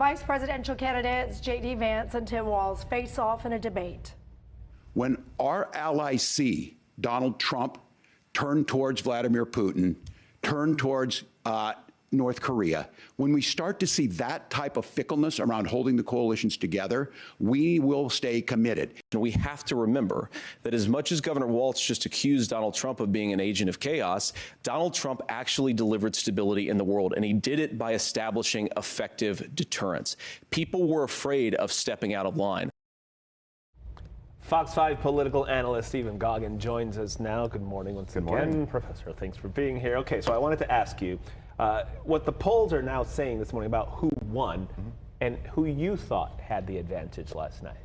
Vice presidential candidates J.D. Vance and Tim Walz face off in a debate. When our allies see Donald Trump turn towards Vladimir Putin, turn towards North Korea, when we start to see that type of fickleness around holding the coalitions together, we will stay committed. We have to remember that as much as Governor Walz just accused Donald Trump of being an agent of chaos, Donald Trump actually delivered stability in the world, and he did it by establishing effective deterrence. People were afraid of stepping out of line. Fox 5 political analyst Stephen Goggin joins us now. Good morning once again. Professor, thanks for being here. Okay, so I wanted to ask you what the polls are now saying this morning about who won and who you thought had the advantage last night.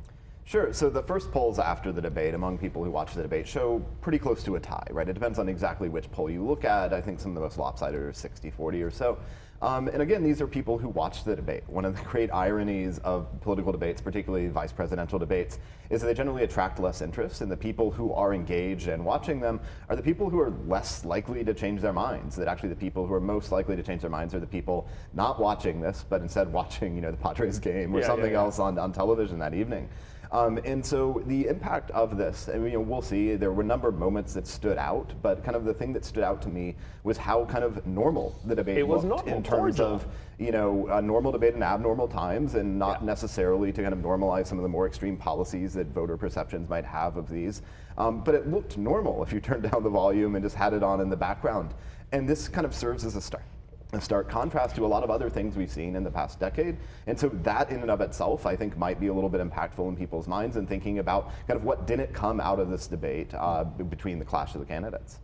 Sure. So the first polls after the debate among people who watched the debate show pretty close to a tie, right? It depends on exactly which poll you look at. I think some of the most lopsided are 60-40 or so. And again, these are people who watched the debate. One of the great ironies of political debates, particularly vice presidential debates, is that they generally attract less interest, and the people who are engaged and watching them are the people who are less likely to change their minds. That actually the people who are most likely to change their minds are the people not watching this, but instead watching, the Padres game or something else on television that evening. And so the impact of this, we'll see, there were a number of moments that stood out, but kind of the thing that stood out to me was how kind of normal the debate looked in terms of, a normal debate in abnormal times, and not necessarily to kind of normalize some of the more extreme policies that voter perceptions might have of these. But it looked normal if you turned down the volume and just had it on in the background. And this kind of serves as a stark contrast to a lot of other things we've seen in the past decade. And so that in and of itself, I think, might be a little bit impactful in people's minds and thinking about kind of what didn't come out of this debate between the clash of the candidates.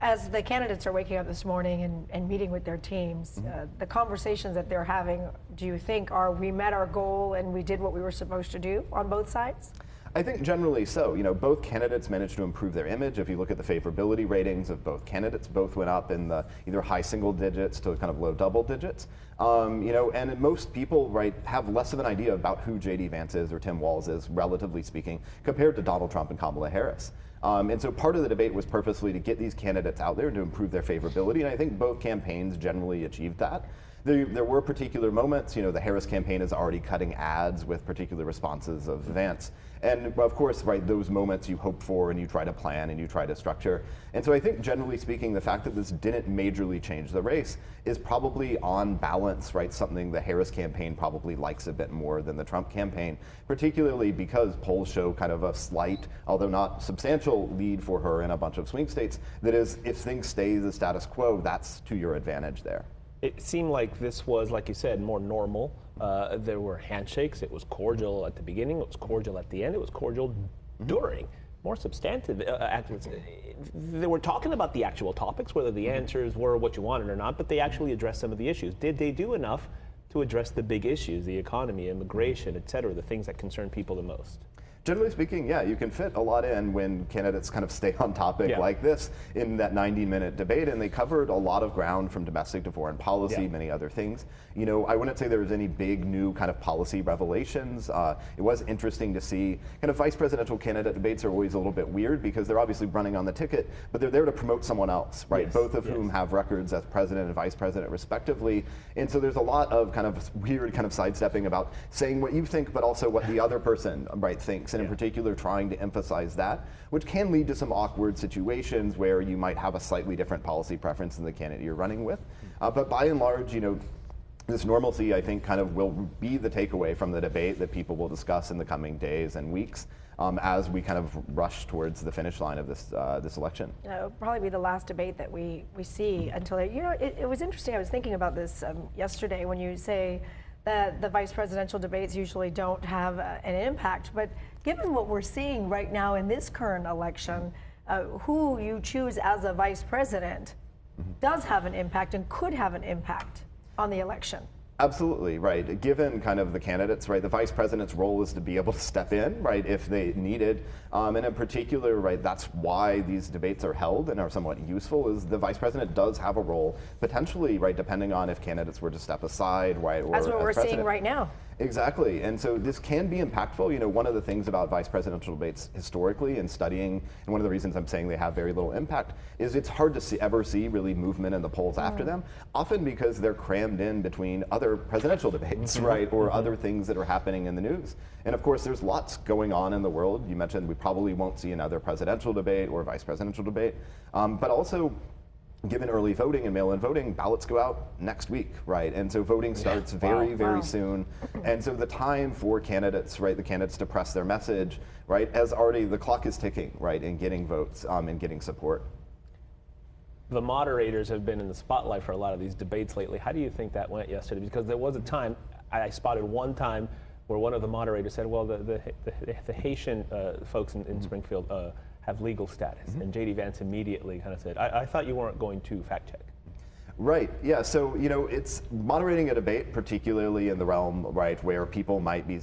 As the candidates are waking up this morning and meeting with their teams, the conversations that they're having, do you think we met our goal and we did what we were supposed to do on both sides? I think generally so. Both candidates managed to improve their image. If you look at the favorability ratings of both candidates, both went up in the either high single digits to kind of low double digits. And most people, have less of an idea about who J.D. Vance is or Tim Walz is, relatively speaking, compared to Donald Trump and Kamala Harris. And so part of the debate was purposely to get these candidates out there to improve their favorability, and I think both campaigns generally achieved that. There were particular moments, the Harris campaign is already cutting ads with particular responses of Vance. And of course, those moments you hope for and you try to plan and you try to structure. And so I think generally speaking, the fact that this didn't majorly change the race is probably on balance, something the Harris campaign probably likes a bit more than the Trump campaign, particularly because polls show kind of a slight, although not substantial, lead for her in a bunch of swing states. That is, if things stay the status quo, that's to your advantage there. It seemed like this was, like you said, more normal. There were handshakes. It was cordial at the beginning. It was cordial at the end. It was cordial during. More substantive actions. They were talking about the actual topics, whether the answers were what you wanted or not, but they actually addressed some of the issues. Did they do enough to address the big issues, the economy, immigration, et cetera, the things that concern people the most? Generally speaking, yeah, you can fit a lot in when candidates kind of stay on topic like this in that 90-minute debate, and they covered a lot of ground from domestic to foreign policy, many other things. I wouldn't say there was any big new kind of policy revelations. It was interesting to see kind of vice presidential candidate debates are always a little bit weird because they're obviously running on the ticket, but they're there to promote someone else, both of whom have records as president and vice president respectively. And so there's a lot of kind of weird kind of sidestepping about saying what you think, but also what the other person thinks. And in particular trying to emphasize that, which can lead to some awkward situations where you might have a slightly different policy preference than the candidate you're running with. But by and large, this normalcy, I think, kind of will be the takeaway from the debate that people will discuss in the coming days and weeks as we kind of rush towards the finish line of this election. It'll probably be the last debate that we see until, it was interesting. I was thinking about this yesterday when you say that the vice presidential debates usually don't have an impact, but given what we're seeing right now in this current election, who you choose as a vice president does have an impact and could have an impact on the election. Absolutely, right. Given kind of the candidates, the vice president's role is to be able to step in, if they needed. And in particular, that's why these debates are held and are somewhat useful, is the vice president does have a role, potentially, depending on if candidates were to step aside, or that's what we're president. seeing right now. Exactly, and so this can be impactful. One of the things about vice presidential debates historically and studying, and one of the reasons I'm saying they have very little impact, is it's hard to ever see really movement in the polls after them, often because they're crammed in between other other presidential debates, right, or other things that are happening in the news. And of course, there's lots going on in the world. You mentioned we probably won't see another presidential debate or vice presidential debate, but also, given early voting and mail-in voting, ballots go out next week, right? And so voting starts very soon. And so the time for candidates, right, the candidates to press their message, right, as already the clock is ticking, right, in getting votes and getting support. The moderators have been in the spotlight for a lot of these debates lately. How do you think that went yesterday? Because there was a time, I spotted one time where one of the moderators said, well, the Haitian folks in Springfield have legal status. And J.D. Vance immediately kind of said, I thought you weren't going to fact check. Right, yeah, so, you know, it's moderating a debate, particularly in the realm, right, where people might be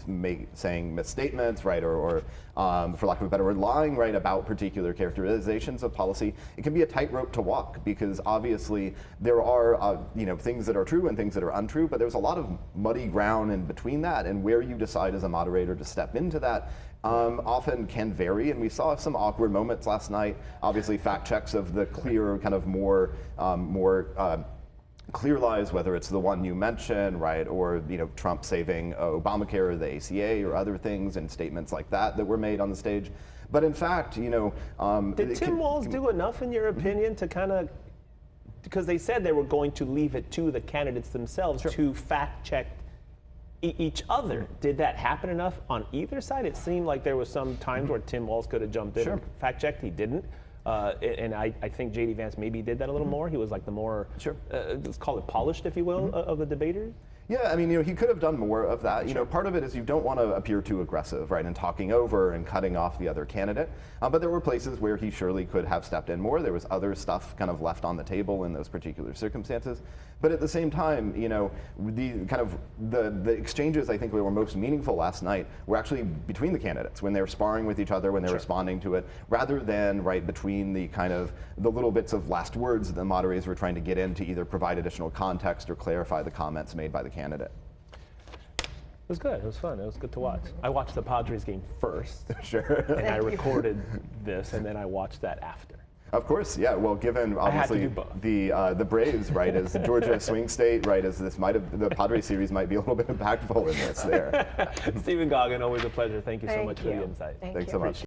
saying misstatements, right, or for lack of a better word, lying, right, about particular characterizations of policy. It can be a tightrope to walk because obviously there are, you know, things that are true and things that are untrue, but there's a lot of muddy ground in between that, and where you decide as a moderator to step into that often can vary, and we saw some awkward moments last night. Obviously, fact checks of the clear, kind of more clear lies, whether it's the one you mentioned, right, or you know Trump saving Obamacare, or the ACA, or other things, and statements like that were made on the stage. But in fact, you know, did Tim Walz do enough, in your opinion, to kind of, because they said they were going to leave it to the candidates themselves to fact check each other. Did that happen enough on either side? It seemed like there was some times where Tim Walz could have jumped in and fact checked. He didn't. And I think J.D. Vance maybe did that a little more. He was like the more, let's call it polished, if you will, of the debaters. Yeah, I mean, you know, he could have done more of that. You know, part of it is you don't want to appear too aggressive, right, in talking over and cutting off the other candidate. But there were places where he surely could have stepped in more. There was other stuff kind of left on the table in those particular circumstances. But at the same time, you know, the kind of the exchanges I think were most meaningful last night were actually between the candidates when they were sparring with each other, when they were responding to it, rather than right between the kind of the little bits of last words that the moderators were trying to get in to either provide additional context or clarify the comments made by the candidate. It was good. It was fun. It was good to watch. I watched the Padres game first. Sure. And I recorded this, and then I watched that after. Of course, yeah. Well, given obviously the Braves, right, as Georgia swing state, right, as this might have, the Padres series might be a little bit impactful in this there. Stephen Goggin, always a pleasure. Thank you so much for the insight. Thanks so much.